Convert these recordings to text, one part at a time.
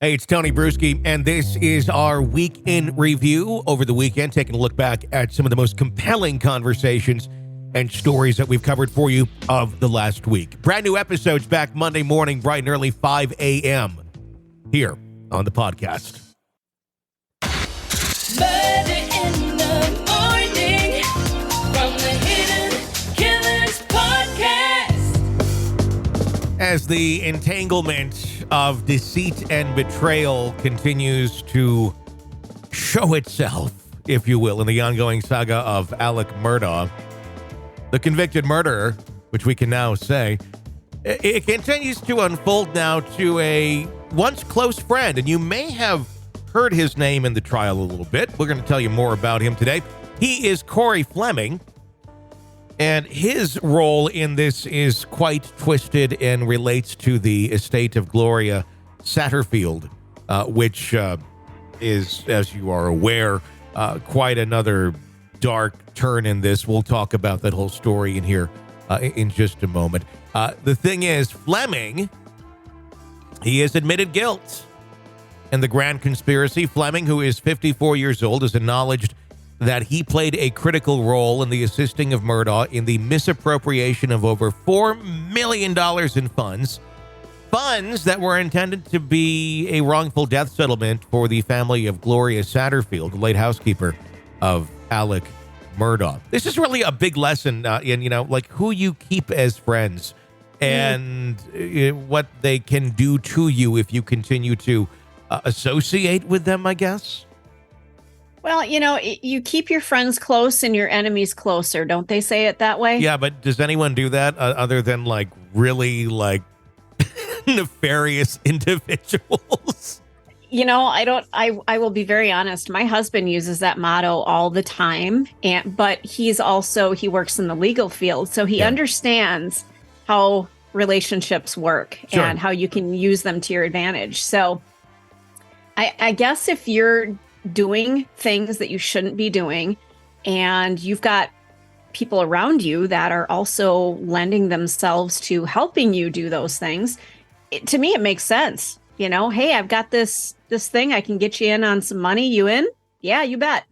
Hey, it's Tony Bruschi, and this is our week in review over the weekend, taking a look back at some of the most compelling conversations and stories that we've covered for you of the last week. Brand new episodes back Monday morning, bright and early, 5 a.m. here on the podcast. Murder in the morning from the Hidden Killers podcast. As the entanglement of deceit and betrayal continues to show itself, if you will, in the ongoing saga of Alec Murdaugh, the convicted murderer, which we can now say, it continues to unfold now to a once close friend, and you may have heard his name in the trial a little bit. We're going to tell you more about him today. He is Corey Fleming, and his role in this is quite twisted and relates to the estate of Gloria Satterfield, which is, as you are aware, quite another dark turn in this. We'll talk about that whole story in here in just a moment. The thing is, Fleming, he has admitted guilt in the grand conspiracy. Fleming, who is 54 years old, has acknowledged that he played a critical role in the assisting of Murdaugh in the misappropriation of over $4 million in funds that were intended to be a wrongful death settlement for the family of Gloria Satterfield, the late housekeeper of Alec Murdaugh. This is really a big lesson in, like who you keep as friends and what they can do to you if you continue to associate with them, I guess. Well, you keep your friends close and your enemies closer. Don't they say it that way? Yeah, but does anyone do that other than really nefarious individuals? I will be very honest. My husband uses that motto all the time, but he works in the legal field, so he understands how relationships work and how you can use them to your advantage. So I guess if you're doing things that you shouldn't be doing and you've got people around you that are also lending themselves to helping you do those things, to me it makes sense. Hey, I've got this thing, I can get you in on some money. You in? Yeah, you bet.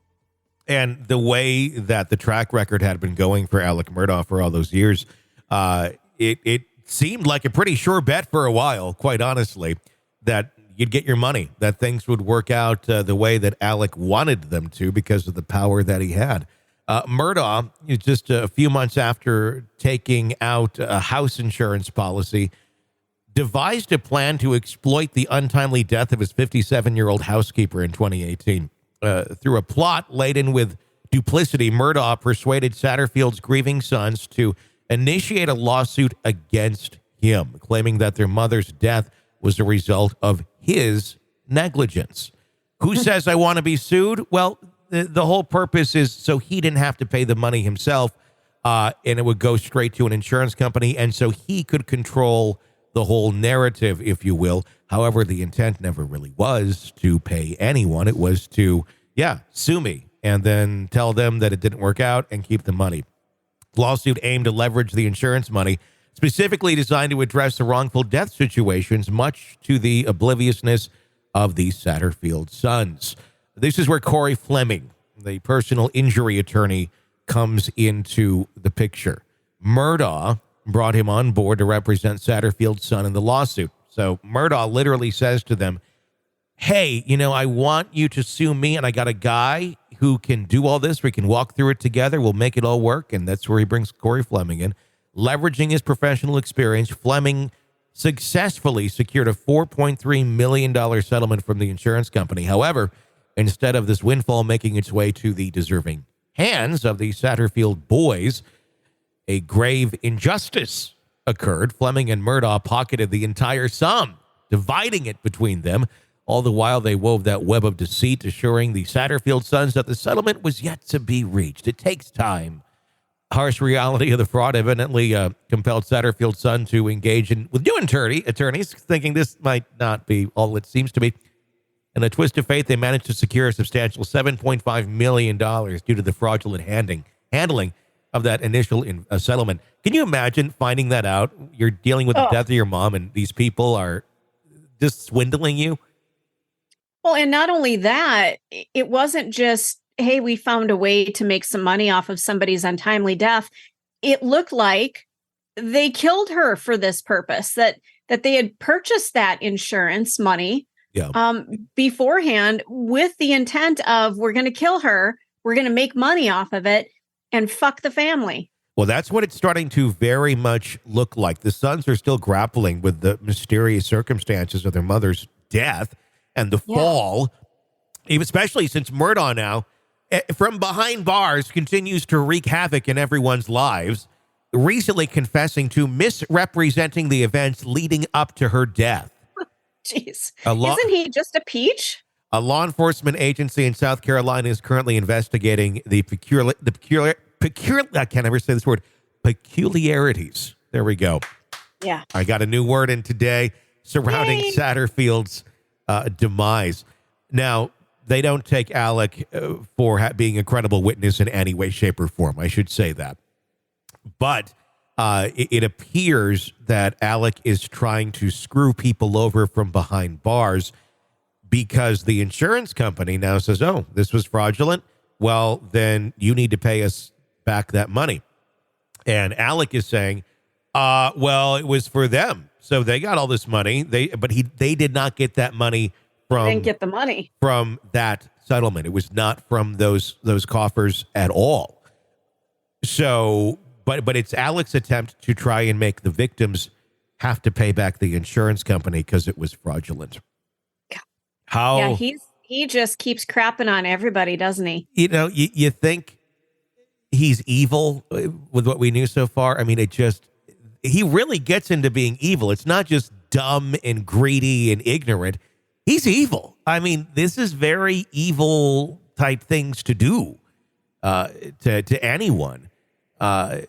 And the way that the track record had been going for Alec Murdaugh for all those years, it seemed like a pretty sure bet for a while, quite honestly, that you'd get your money, that things would work out the way that Alec wanted them to because of the power that he had. Murdaugh, just a few months after taking out a house insurance policy, devised a plan to exploit the untimely death of his 57-year-old housekeeper in 2018. Through a plot laden with duplicity, Murdaugh persuaded Satterfield's grieving sons to initiate a lawsuit against him, claiming that their mother's death was a result of his negligence. Who says I want to be sued? Well, the whole purpose is so he didn't have to pay the money himself, and it would go straight to an insurance company, and so he could control the whole narrative, if you will. However, the intent never really was to pay anyone. It was to, sue me, and then tell them that it didn't work out and keep the money. The lawsuit aimed to leverage the insurance money, specifically designed to address the wrongful death situations, much to the obliviousness of the Satterfield sons. This is where Corey Fleming, the personal injury attorney, comes into the picture. Murdaugh brought him on board to represent Satterfield's son in the lawsuit. So Murdaugh literally says to them, hey, I want you to sue me, and I got a guy who can do all this. We can walk through it together. We'll make it all work. And that's where he brings Corey Fleming in. Leveraging his professional experience, Fleming successfully secured a $4.3 million settlement from the insurance company. However, instead of this windfall making its way to the deserving hands of the Satterfield boys, a grave injustice occurred. Fleming and Murdaugh pocketed the entire sum, dividing it between them. All the while, they wove that web of deceit, assuring the Satterfield sons that the settlement was yet to be reached. It takes time. Harsh reality of the fraud evidently compelled Satterfield's son to engage with new attorneys, thinking this might not be all it seems to be. In a twist of fate, they managed to secure a substantial $7.5 million due to the fraudulent handling of that initial settlement. Can you imagine finding that out? You're dealing with the death of your mom, and these people are just swindling you. Well, and not only that, it wasn't just, hey, we found a way to make some money off of somebody's untimely death. It looked like they killed her for this purpose, that they had purchased that insurance money beforehand with the intent of, we're going to kill her, we're going to make money off of it, and fuck the family. Well, that's what it's starting to very much look like. The sons are still grappling with the mysterious circumstances of their mother's death and the fall, especially since Murdaugh now, from behind bars, continues to wreak havoc in everyone's lives, recently confessing to misrepresenting the events leading up to her death. Jeez. Isn't he just a peach? A law enforcement agency in South Carolina is currently investigating the I can't ever say this word, peculiarities. There we go. Yeah. I got a new word in today surrounding Satterfield's demise. Now, they don't take Alec for being a credible witness in any way, shape, or form. I should say that. But it appears that Alec is trying to screw people over from behind bars because the insurance company now says, oh, this was fraudulent. Well, then you need to pay us back that money. And Alec is saying, well, it was for them. So they got all this money. They did not get that money from, didn't get the money from that settlement. It was not from those coffers at all. So, but it's Alec's attempt to try and make the victims have to pay back the insurance company because it was fraudulent. How? Yeah, he just keeps crapping on everybody, doesn't he? You know, you think he's evil with what we knew so far. I mean, he really gets into being evil. It's not just dumb and greedy and ignorant. He's evil. I mean, this is very evil type things to do to anyone. The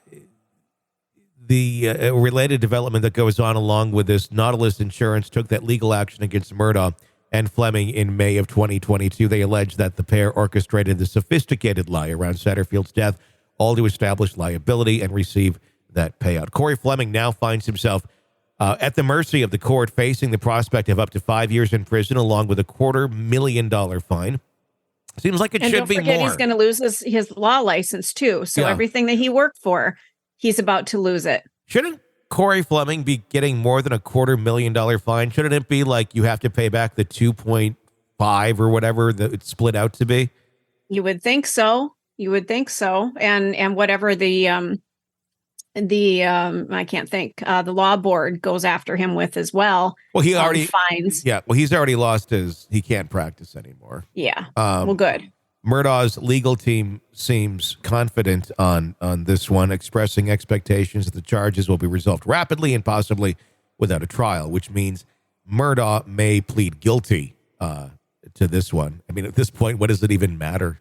related development that goes on along with this, Nautilus Insurance took that legal action against Murdaugh and Fleming in May of 2022. They allege that the pair orchestrated the sophisticated lie around Satterfield's death, all to establish liability and receive that payout. Corey Fleming now finds himself at the mercy of the court, facing the prospect of up to 5 years in prison, along with a $250,000 fine. Seems like it should be more. He's going to lose his law license too. So everything that he worked for, he's about to lose it. Shouldn't Corey Fleming be getting more than a $250,000 fine? Shouldn't it be like you have to pay back the 2.5 or whatever that it's split out to be? You would think so. And whatever the I can't think, the law board goes after him with as well. Well, he already fines. Yeah. Well, he's already lost he can't practice anymore. Yeah. Well, good. Murdaugh's legal team seems confident on this one, expressing expectations that the charges will be resolved rapidly and possibly without a trial, which means Murdaugh may plead guilty to this one. I mean, at this point, what does it even matter?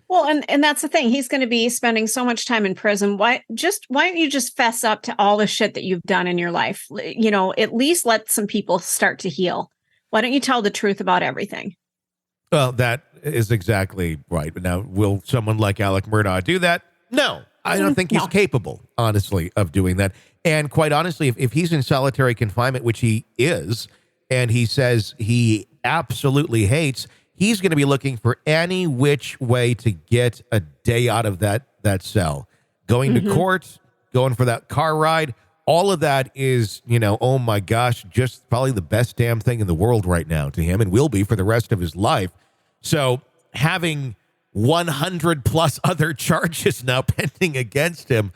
Well, and that's the thing. He's going to be spending so much time in prison. Why don't you just fess up to all the shit that you've done in your life? You know, at least let some people start to heal. Why don't you tell the truth about everything? Well, that is exactly right. But now, will someone like Alec Murdaugh do that? No, I don't think he's capable, honestly, of doing that. And quite honestly, if he's in solitary confinement, which he is, and he says he absolutely hates, he's going to be looking for any which way to get a day out of that cell. Going to court, going for that car ride, all of that is, oh my gosh, just probably the best damn thing in the world right now to him, and will be for the rest of his life. So having 100 plus other charges now pending against him,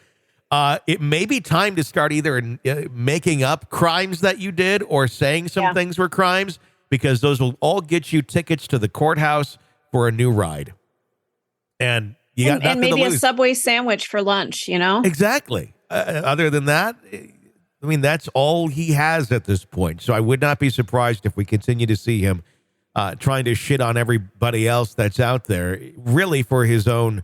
it may be time to start either making up crimes that you did or saying some things were crimes, because those will all get you tickets to the courthouse for a new ride. And you got nothing maybe to lose. A Subway sandwich for lunch, Exactly. Other than that, I mean, that's all he has at this point. So I would not be surprised if we continue to see him trying to shit on everybody else that's out there, really for his own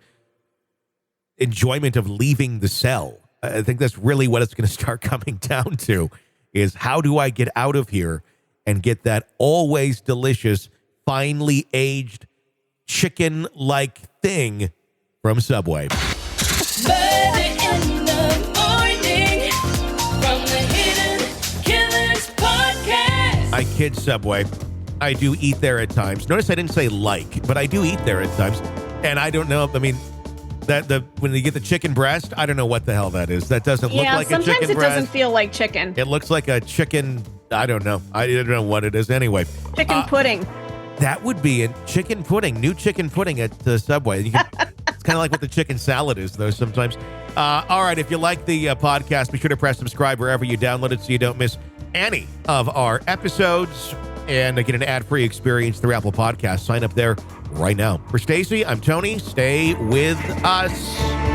enjoyment of leaving the cell. I think that's really what it's going to start coming down to, is how do I get out of here and get that always delicious, finely aged, chicken-like thing from Subway. Murder in the morning from the Hidden Killers podcast. I kid, Subway. I do eat there at times. Notice I didn't say like, but I do eat there at times. And I don't know. I mean, when you get the chicken breast, I don't know what the hell that is. That doesn't look like a chicken breast. Sometimes it doesn't feel like chicken. It looks like a chicken. I don't know. I don't know what it is anyway. Chicken pudding. That would be a chicken pudding, new chicken pudding at the Subway. It's kind of like what the chicken salad is, though, sometimes. All right, if you like the podcast, be sure to press subscribe wherever you download it so you don't miss any of our episodes and get an ad-free experience through Apple Podcasts. Sign up there right now. For Stacy, I'm Tony. Stay with us.